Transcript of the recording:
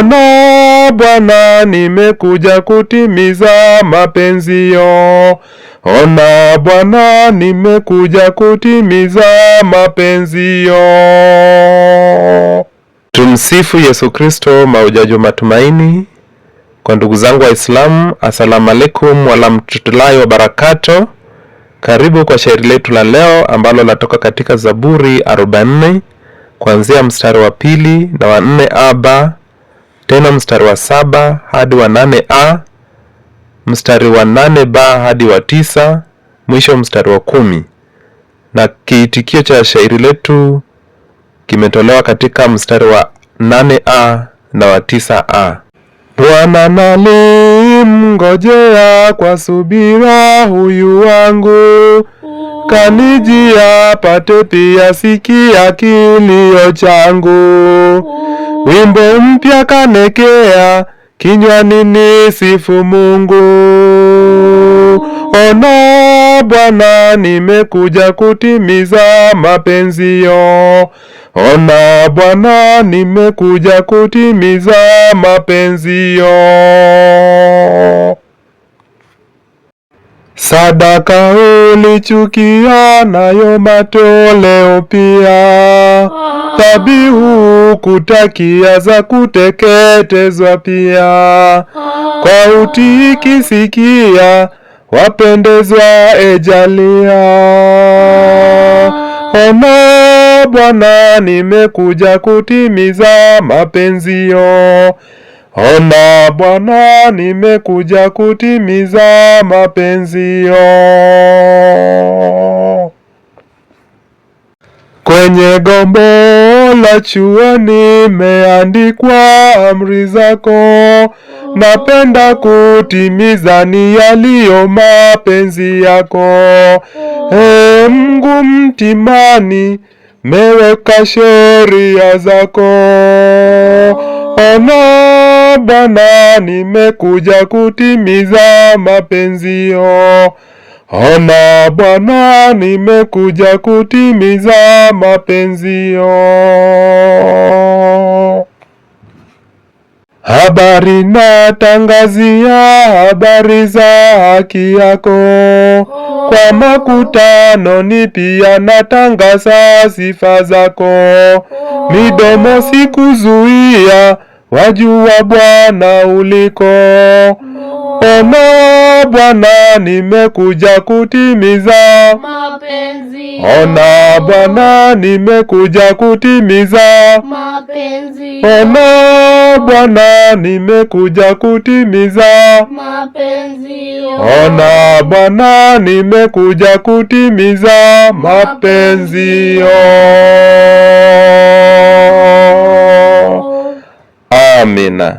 Ona Bwana, nimekuja kutimiza mapenzio. Ona Bwana, nimekuja kutimiza mapenzio. Tumsifu Yesu Kristo. Maujaji wa matumaini. Kwa ndugu zangu Waislamu, assalamu alaikum warahmatullahi wabarakatuh. Karibu kwa shairi letu la leo ambalo latoka katika Zaburi 44 kuanzia mstari wa 2 na wa 4a, tena mstari wa 7 hadi wa 8a, mstari wa 8b hadi wa 9, mwisho mstari wa 10. Na kiitikio cha shairi letu kimetolewa katika mstari wa 8a na wa 9a. Bwana, nalimngojea kwa subira huyu wangu, kanijia apate pia sikia kilio changu. Wimbo mpya kanekea, kinywani nisifu Mungu. Ona Bwana, nimekuja kutimiza mapenzio. Ona Bwana, nimekuja kutimiza mapenzio. Sadaka ulichukia, nayo matoleo pia. Dhabihu kutakia, za kuteketezwa pia. Kwa utii kisikia, wapendezwa ejalia. Ona Bwana, nimekuja kutimiza mapenzio. Ona Bwana, nimekuja kutimiza mapenzio. Kwenye gombo la chuo nimeandikwa amri zako, napenda kutimiza ni yaliyo mapenzi yako. Mungu mtimani, meweka sheria zako. Ona Bwana, nimekuja kutimiza mapenzio. Ona Bwana, nimekuja kutimiza mapenzio. Habari natangazia, habari za haki yako. Kwa makutano ni pia natangaza sifa zako. Midomo sikuzuia, wajua Bwana uliko. Ona Bwana, nimekuja kutimiza mapenzi. Ona Bwana, nimekuja kutimiza mapenzi. Ona Bwana, nimekuja kutimiza mapenzi. Ona Bwana, nimekuja kutimiza mapenzi. Amina.